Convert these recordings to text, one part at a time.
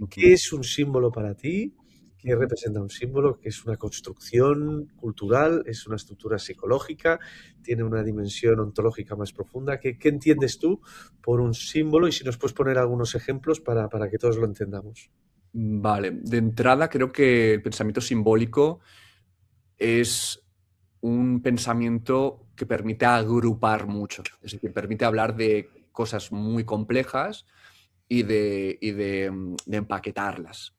¿Qué es un símbolo para ti? ¿Qué representa un símbolo? ¿Qué es una construcción cultural? ¿Es una estructura psicológica? ¿Tiene una dimensión ontológica más profunda? ¿Qué entiendes tú por un símbolo? Y si nos puedes poner algunos ejemplos para que todos lo entendamos. Vale, de entrada creo que el pensamiento simbólico es un pensamiento que permite agrupar mucho, es decir, permite hablar de cosas muy complejas y de empaquetarlas.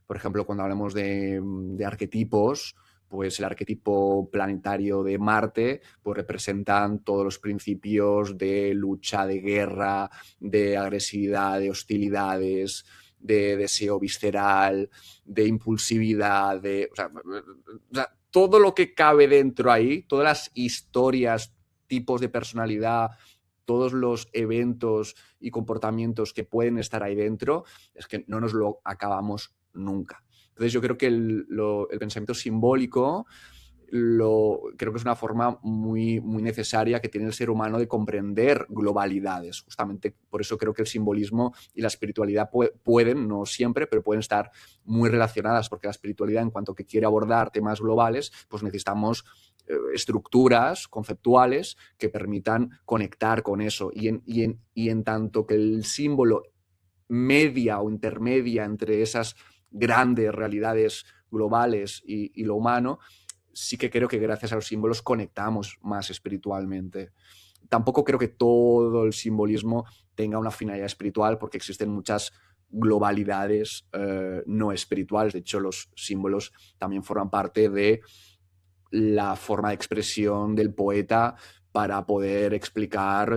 Por ejemplo, cuando hablamos de arquetipos, pues el arquetipo planetario de Marte pues representan todos los principios de lucha, de guerra, de agresividad, de hostilidades, de deseo visceral, de impulsividad, todo lo que cabe dentro ahí, todas las historias, tipos de personalidad, todos los eventos y comportamientos que pueden estar ahí dentro, es que no nos lo acabamos nunca. Entonces yo creo que el pensamiento simbólico creo que es una forma muy, muy necesaria que tiene el ser humano de comprender globalidades. Justamente por eso creo que el simbolismo y la espiritualidad pueden, no siempre, pero pueden estar muy relacionadas, porque la espiritualidad, en cuanto que quiere abordar temas globales, pues necesitamos estructuras conceptuales que permitan conectar con eso. Y en tanto que el símbolo media o intermedia entre esas grandes realidades globales y lo humano, sí que creo que gracias a los símbolos conectamos más espiritualmente. Tampoco creo que todo el simbolismo tenga una finalidad espiritual, porque existen muchas globalidades no espirituales. De hecho, los símbolos también forman parte de la forma de expresión del poeta para poder explicar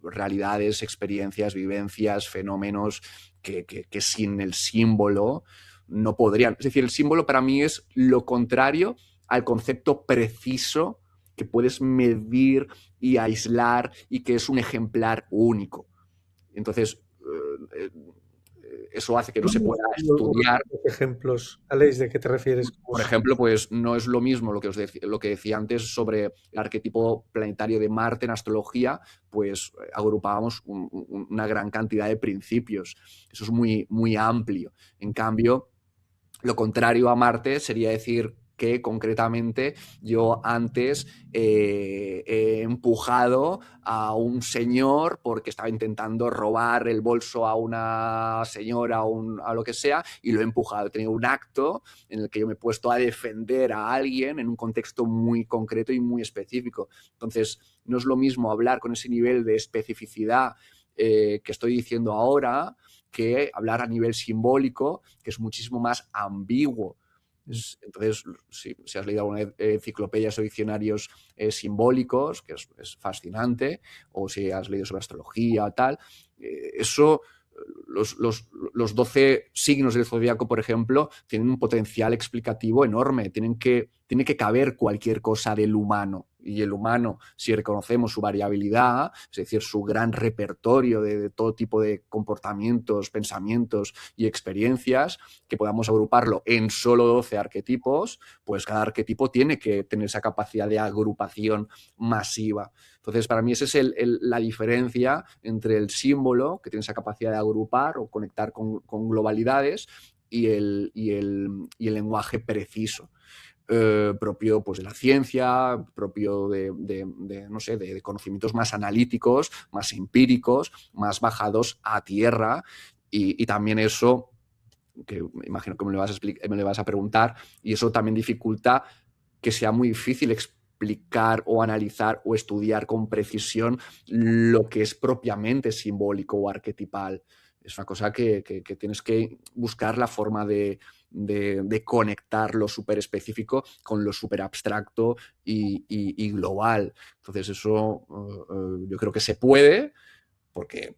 realidades, experiencias, vivencias, fenómenos que sin el símbolo no podrían. Es decir, el símbolo para mí es lo contrario al concepto preciso que puedes medir y aislar y que es un ejemplar único. Entonces, eso hace que no se pueda Unos estudiar. ejemplos, Alex, ¿de qué te refieres? Por ejemplo, pues no es lo mismo lo que decía antes sobre el arquetipo planetario de Marte en astrología, pues agrupábamos una gran cantidad de principios. Eso es muy, muy amplio. En cambio, lo contrario a Marte sería decir que concretamente yo antes he empujado a un señor porque estaba intentando robar el bolso a una señora o a lo que sea, y lo he empujado. He tenido un acto en el que yo me he puesto a defender a alguien en un contexto muy concreto y muy específico. Entonces, no es lo mismo hablar con ese nivel de especificidad que estoy diciendo ahora, que hablar a nivel simbólico, que es muchísimo más ambiguo. Entonces, si has leído alguna vez enciclopedias o diccionarios simbólicos, que es fascinante, o si has leído sobre astrología o tal, eso, los 12 signos del zodiaco, por ejemplo, tienen un potencial explicativo enorme. Tiene que caber cualquier cosa del humano. Y el humano, si reconocemos su variabilidad, es decir, su gran repertorio de todo tipo de comportamientos, pensamientos y experiencias, que podamos agruparlo en solo 12 arquetipos, pues cada arquetipo tiene que tener esa capacidad de agrupación masiva. Entonces, para mí esa es la diferencia entre el símbolo, que tiene esa capacidad de agrupar o conectar con globalidades, y el lenguaje preciso. Propio pues, de la ciencia, propio no sé, de conocimientos más analíticos, más empíricos, más bajados a tierra, y también eso, que me imagino que me lo vas a preguntar, y eso también dificulta que sea muy difícil explicar o analizar o estudiar con precisión lo que es propiamente simbólico o arquetipal. Es una cosa que tienes que buscar la forma de conectar lo súper específico con lo súper abstracto y global. Entonces eso yo creo que se puede, porque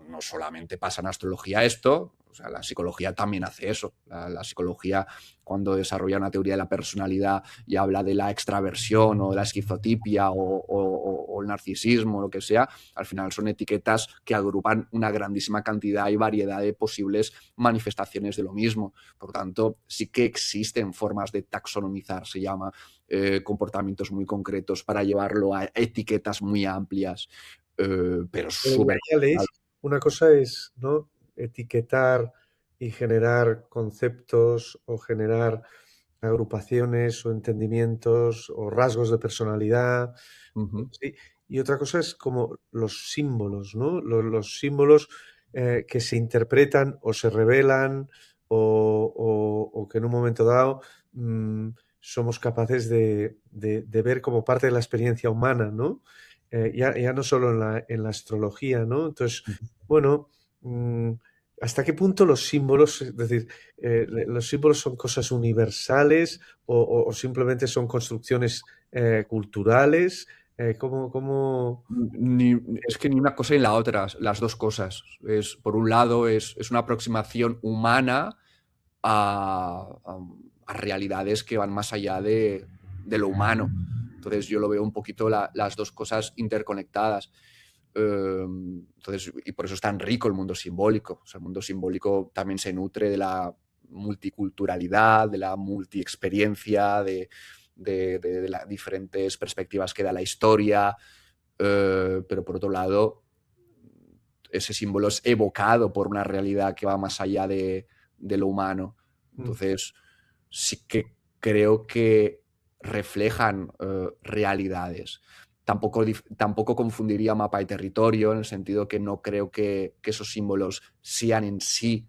no solamente pasa en astrología esto, o sea, la psicología también hace eso. La psicología, cuando desarrolla una teoría de la personalidad y habla de la extraversión o de la esquizotipia o el narcisismo, lo que sea, al final son etiquetas que agrupan una grandísima cantidad y variedad de posibles manifestaciones de lo mismo. Por tanto, sí que existen formas de taxonomizar, se llama, comportamientos muy concretos para llevarlo a etiquetas muy amplias, pero Pero súper... Alex, una cosa es, ¿no? etiquetar y generar conceptos o generar agrupaciones o entendimientos o rasgos de personalidad. Ujú. Sí. Y otra cosa es como los símbolos, ¿no? Los símbolos que se interpretan o se revelan o que en un momento dado somos capaces de ver como parte de la experiencia humana, ¿no? Ya no solo en la astrología, ¿no? Entonces, Ujú. bueno, mm, ¿hasta qué punto los símbolos, es decir, los símbolos son cosas universales o simplemente son construcciones culturales? ¿Cómo? Es que ni una cosa ni la otra, las dos cosas. Por un lado, es una aproximación humana a realidades que van más allá de lo humano. Entonces yo lo veo un poquito las dos cosas interconectadas. Entonces, y por eso es tan rico el mundo simbólico. O sea, el mundo simbólico también se nutre de la multiculturalidad, de la multiexperiencia, de las diferentes perspectivas que da la historia. Pero por otro lado, ese símbolo es evocado por una realidad que va más allá de lo humano. Mm, Entonces, sí que creo que reflejan realidades. Tampoco confundiría mapa y territorio, en el sentido que no creo que esos símbolos sean en sí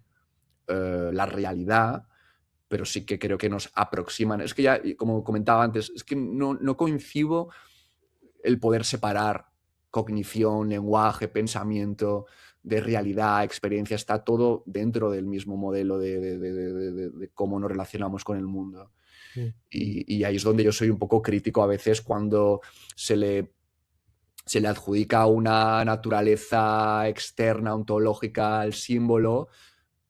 la realidad, pero sí que creo que nos aproximan. Es que ya, como comentaba antes, es que no coincido el poder separar cognición, lenguaje, pensamiento, de realidad, experiencia, está todo dentro del mismo modelo de cómo nos relacionamos con el mundo. mm, Y ahí es donde yo soy un poco crítico a veces cuando se le, se le adjudica una naturaleza externa, ontológica al símbolo,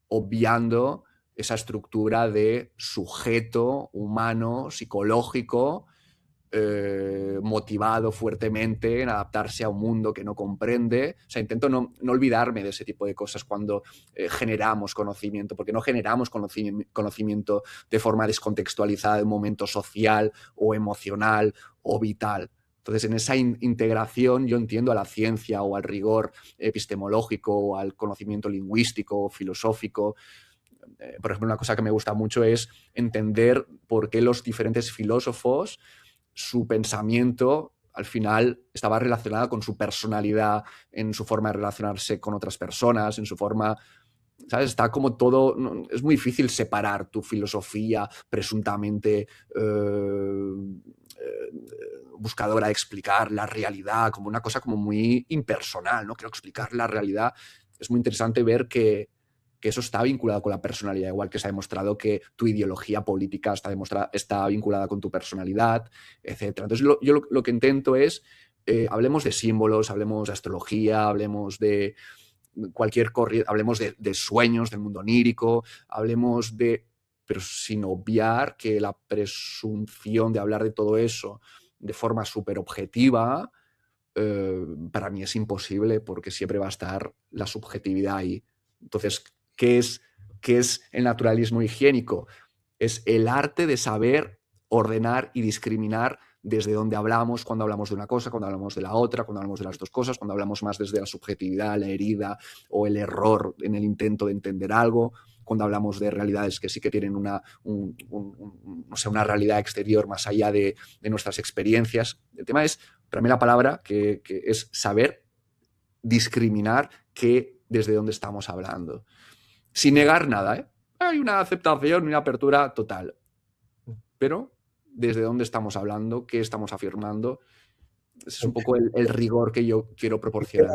obviando esa estructura de sujeto humano, psicológico, motivado fuertemente en adaptarse a un mundo que no comprende. O sea, intento no olvidarme de ese tipo de cosas cuando generamos conocimiento, porque no generamos conocimiento de forma descontextualizada de un momento social o emocional o vital. Entonces, en esa integración yo entiendo a la ciencia o al rigor epistemológico o al conocimiento lingüístico o filosófico. Por ejemplo, una cosa que me gusta mucho es entender por qué los diferentes filósofos, su pensamiento al final estaba relacionado con su personalidad, en su forma de relacionarse con otras personas, en su forma, ¿sabes? Está como todo, es muy difícil separar tu filosofía presuntamente buscadora de explicar la realidad como una cosa como muy impersonal, ¿no? Quiero explicar la realidad. Es muy interesante ver que eso está vinculado con la personalidad, igual que se ha demostrado que tu ideología política está vinculada con tu personalidad, etc. Entonces, yo lo que intento es, hablemos de símbolos, hablemos de astrología, hablemos de cualquier corriente, hablemos de sueños, del mundo onírico, hablemos de, pero sin obviar que la presunción de hablar de todo eso de forma súper objetiva, para mí es imposible porque siempre va a estar la subjetividad ahí. Entonces, qué es el naturalismo higiénico? Es el arte de saber ordenar y discriminar desde dónde hablamos, cuando hablamos de una cosa, cuando hablamos de la otra, cuando hablamos de las dos cosas, cuando hablamos más desde la subjetividad, la herida o el error en el intento de entender algo, cuando hablamos de realidades que sí que tienen no sé, una realidad exterior más allá de nuestras experiencias. El tema es, para mí la palabra que es saber discriminar desde dónde estamos hablando. Sin negar nada, ¿eh? Hay una aceptación y una apertura total. Pero desde dónde estamos hablando, qué estamos afirmando, ese es un poco el rigor que yo quiero proporcionar.